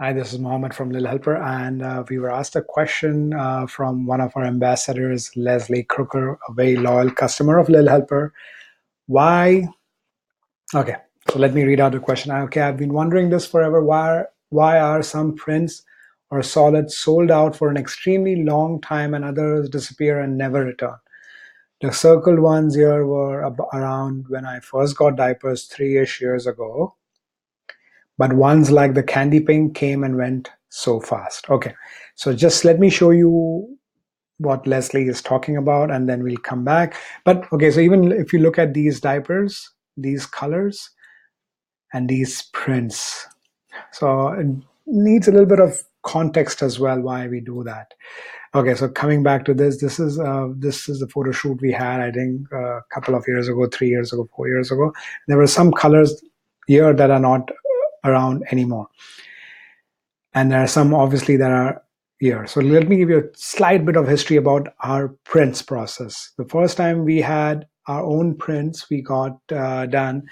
Hi, this is Mohammed from Lil Helper, and we were asked a question from one of our ambassadors, Leslie Crooker, a very loyal customer of Lil Helper. Why? Okay, so let me read out the question. Okay, I've been wondering this forever. Why are some prints or solids sold out for an extremely long time and others disappear and never return? The circled ones here were around when I first got diapers 3-ish years ago, but ones like the candy pink came and went so fast. Okay, so just let me show you what Leslie is talking about and then we'll come back. But okay, so even if you look at these diapers, these colors and these prints, so it needs a little bit of context as well why we do that. Okay, so coming back to this is the photo shoot we had, I think a couple of years ago, 3 years ago, 4 years ago. There were some colors here that are not around anymore, and there are some obviously that are here. So let me give you a slight bit of history about our prints process. The first time we had our own prints we got done,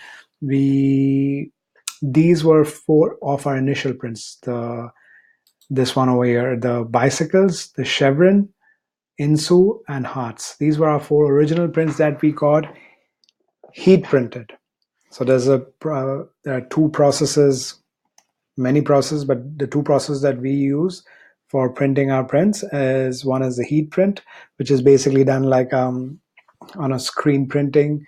we these were four of our initial prints. This one over here, the bicycles, the chevron, insu, and hearts. These were our four original prints that we got heat printed. So there are two processes, many processes, but the two processes that we use for printing our prints is one is the heat print, which is basically done like on a screen printing,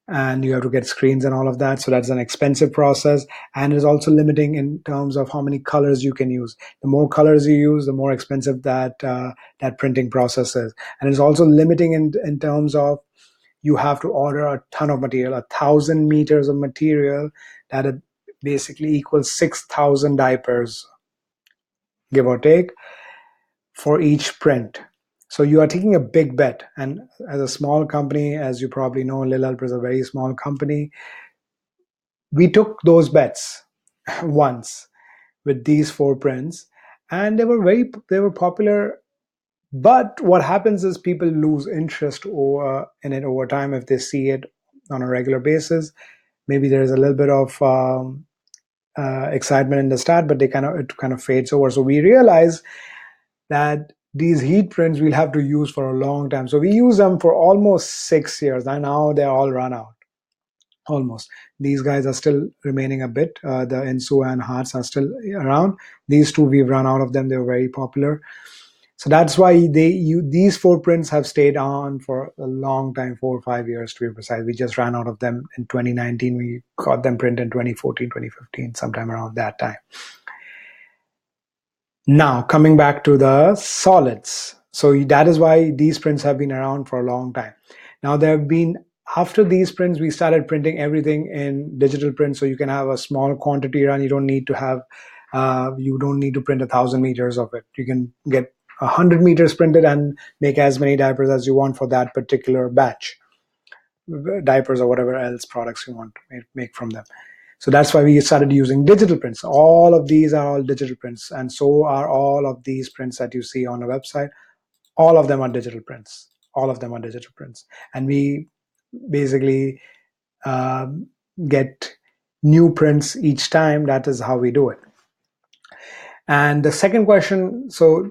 and you have to get screens and all of that. So that's an expensive process, and it's also limiting in terms of how many colors you can use. The more colors you use, the more expensive that printing process is, and it's also limiting in terms of you have to order a ton of material, 1,000 meters of material that basically equals 6,000 diapers, give or take, for each print. So you are taking a big bet. And as a small company, as you probably know, Lil Helper is a very small company. We took those bets once with these four prints, and they were popular. But what happens is people lose interest in it over time if they see it on a regular basis. Maybe there is a little bit of excitement in the start, but it kind of fades over. So we realize that these heat prints we'll have to use for a long time. So we use them for almost 6 years, and now they're all run out. Almost. These guys are still remaining a bit. The Insu and Hearts are still around. These two we've run out of them. They were very popular. So that's why these four prints have stayed on for a long time, 4 or 5 years to be precise. We just ran out of them in 2019. We got them printed in 2014, 2015, sometime around that time. Now, coming back to the solids. So that is why these prints have been around for a long time. Now, after these prints, we started printing everything in digital print. So you can have a small quantity run. You don't need to print 1,000 meters of it. You can get 100 meters printed and make as many diapers as you want for that particular batch, diapers or whatever else products you want to make from them. So that's why we started using digital prints. All of these are all digital prints, and so are all of these prints that you see on the website. All of them are digital prints. All of them are digital prints, and we basically get new prints each time. That is how we do it. And the second question, so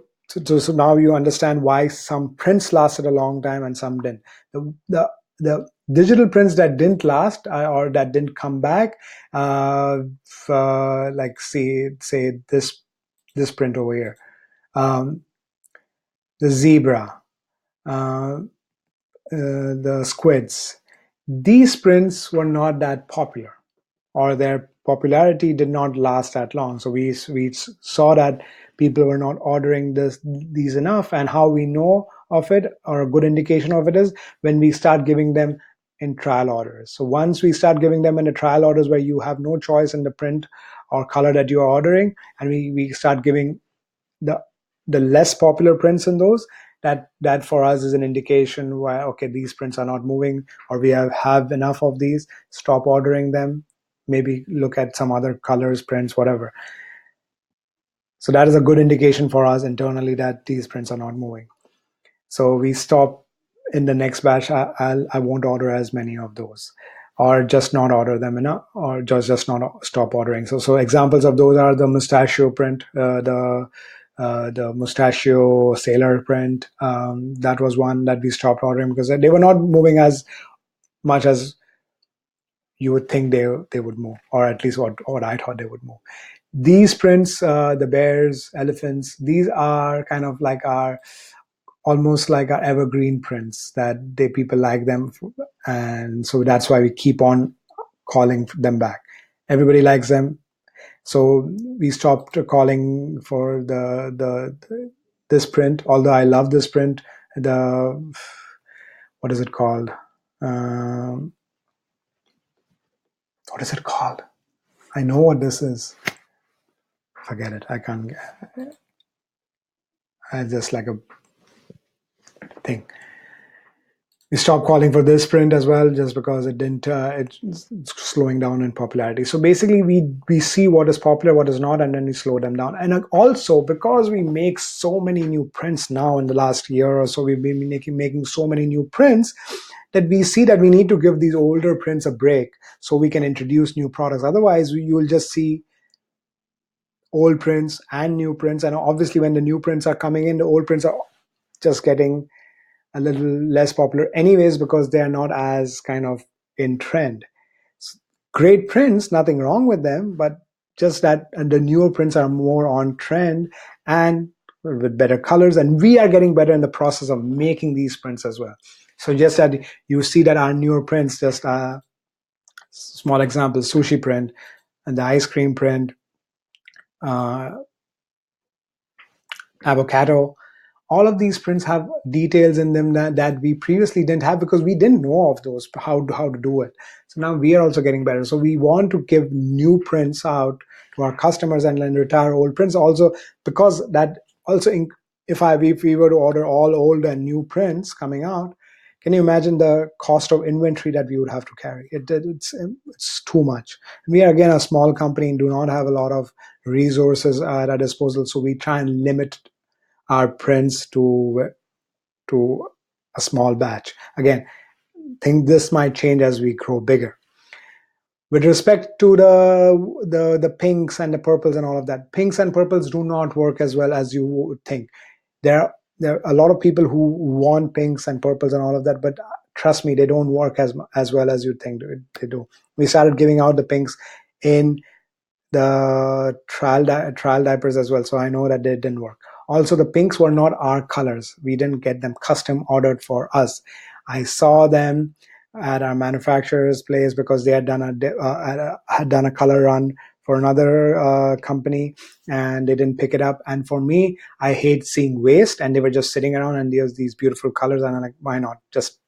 now you understand why some prints lasted a long time and some didn't. The digital prints that didn't last or that didn't come back, like say this print over here, the zebra, the squids. These prints were not that popular, or their popularity did not last that long. So we saw that people were not ordering these enough, and how we know of it, or a good indication of it, is when we start giving them in trial orders. So once we start giving them in the trial orders where you have no choice in the print or color that you are ordering, and we start giving the less popular prints in those, that for us is an indication why, okay, these prints are not moving, or we have enough of these, stop ordering them, maybe look at some other colors, prints, whatever. So that is a good indication for us internally that these prints are not moving. So we stop in the next batch. I won't order as many of those. or just not order them enough, or just not stop ordering. So examples of those are the mustachio print, the mustachio sailor print. That was one that we stopped ordering because they were not moving as much as you would think they would move, or at least what I thought they would move. These prints, the bears, elephants, these are kind of like our almost like our evergreen prints that they people like them, and so that's why we keep on calling them back. Everybody likes them, so we stopped calling for the this print. Although I love this print, the what is it called? Um, what is it called? I know what this is. Forget it. I can't. I just like a thing. We stopped calling for this print as well just because it didn't it's slowing down in popularity. So basically we see what is popular, what is not, and then we slow them down. And also because we make so many new prints now in the last year or so, we've been making so many new prints that we see that we need to give these older prints a break so we can introduce new products. Otherwise you will just see old prints and new prints, and obviously when the new prints are coming in, the old prints are just getting a little less popular anyways because they are not as kind of in trend. Great prints, nothing wrong with them, but just that the newer prints are more on trend and with better colors, and we are getting better in the process of making these prints as well. So just that you see that our newer prints, just a small example, sushi print and the ice cream print, uh, avocado, all of these prints have details in them that we previously didn't have because we didn't know of those, how to do it. So now we are also getting better. So we want to give new prints out to our customers and then retire old prints also, because that also if we were to order all old and new prints coming out, can you imagine the cost of inventory that we would have to carry? It's too much. We are again a small company and do not have a lot of resources at our disposal, so we try and limit our prints to a small batch. Again, think this might change as we grow bigger. With respect to the pinks and the purples and all of that, pinks and purples do not work as well as you would think. There are a lot of people who want pinks and purples and all of that, but trust me, they don't work as well as you think they do. We started giving out the pinks in the trial diapers as well, so I know that they didn't work. Also, the pinks were not our colors. We didn't get them custom ordered for us. I saw them at our manufacturer's place because they had done had done a color run for another company, and they didn't pick it up. And for me, I hate seeing waste, and they were just sitting around, and there's these beautiful colors, and I'm like, why not? Just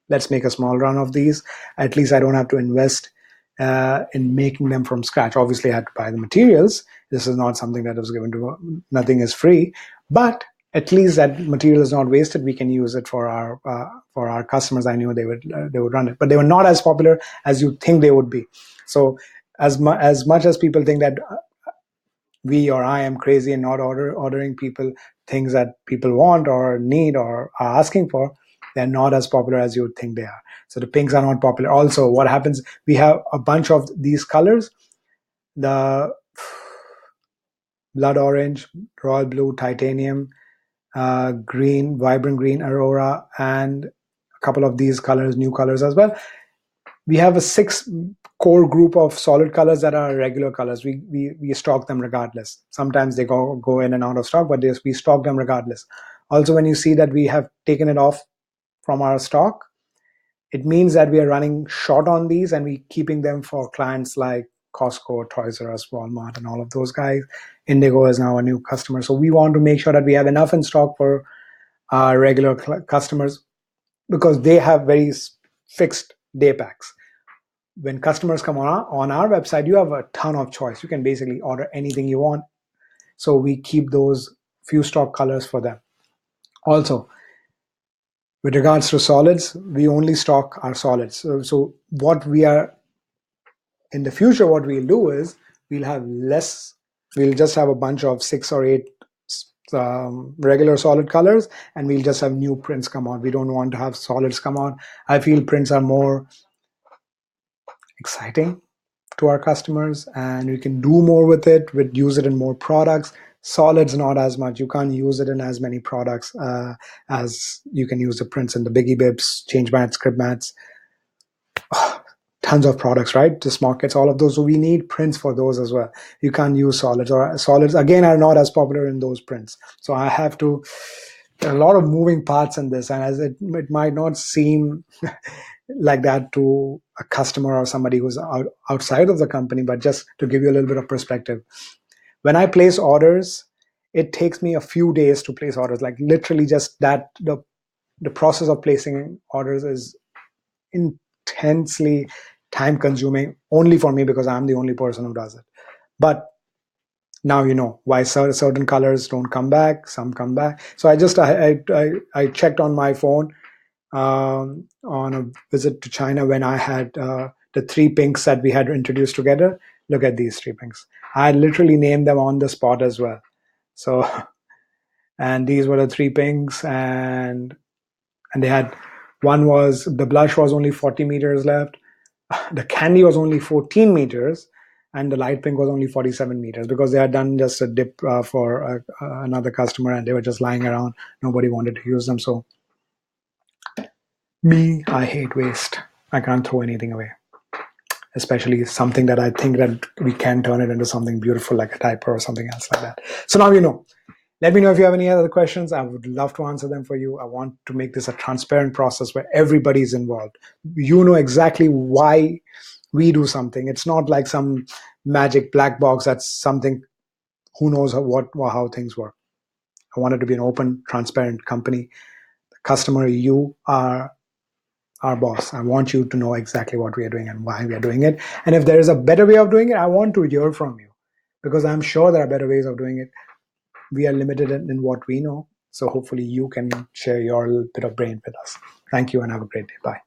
let's make a small run of these. At least I don't have to invest in making them from scratch. Obviously, I had to buy the materials. This is not something that was given to. Nothing is free, but at least that material is not wasted. We can use it for our customers. I knew they would run it, but they were not as popular as you think they would be. So as much as people think that we or I am crazy and not ordering people things that people want or need or are asking for, they're not as popular as you would think they are. So the pinks are not popular. Also, what happens, we have a bunch of these colors, the blood orange, royal blue, titanium, green, vibrant green, aurora, and a couple of these colors, new colors as well. We have a 6 core group of solid colors that are regular colors. We stock them regardless. Sometimes they go in and out of stock, but we stock them regardless. Also, when you see that we have taken it off from our stock, it means that we are running short on these and we keeping them for clients like Costco, Toys R Us, Walmart, and all of those guys. Indigo is now a new customer. So we want to make sure that we have enough in stock for our regular customers because they have very fixed day packs. When customers come on our website, you have a ton of choice. You can basically order anything you want. So we keep those few stock colors for them. Also, with regards to solids, we only stock our solids. So what we are in the future, what we'll do is we'll have less. We'll just have a bunch of 6 or 8 regular solid colors, and we'll just have new prints come out. We don't want to have solids come out. I feel prints are more exciting to our customers, and we can do more with it, with use it in more products. Solids not as much. You can't use it in as many products as you can use the prints and the biggie bibs, change mats, script mats, tons of products, right? Just markets, all of those. So we need prints for those as well. You can't use solids, or solids again are not as popular in those prints. So I have to, there are a lot of moving parts in this, and as it might not seem like that to a customer or somebody who's outside of the company, but just to give you a little bit of perspective, when I place orders, it takes me a few days to place orders. Like literally, just that the process of placing orders is intensely time consuming only for me because I'm the only person who does it. But now you know why certain colors don't come back, some come back. So I checked on my phone on a visit to China when I had the three pinks that we had introduced together. Look at these three pinks. I literally named them on the spot as well. So, and these were the three pinks, and they had, one was, the blush was only 40 meters left, the candy was only 14 meters, and the light pink was only 47 meters, because they had done just a dip for another customer, and they were just lying around. Nobody wanted to use them. So me, I hate waste. I can't throw anything away, especially something that I think that we can turn it into something beautiful, like a diaper or something else like that. So now you know. Let me know if you have any other questions. I would love to answer them for you. I want to make this a transparent process where everybody's involved. You know exactly why we do something. It's not like some magic black box that's something, who knows how things work. I want it to be an open, transparent company. The customer, you are our boss. I want you to know exactly what we are doing and why we are doing it. And if there is a better way of doing it, I want to hear from you, because I'm sure there are better ways of doing it. We are limited in what we know. So hopefully you can share your little bit of brain with us. Thank you and have a great day. Bye.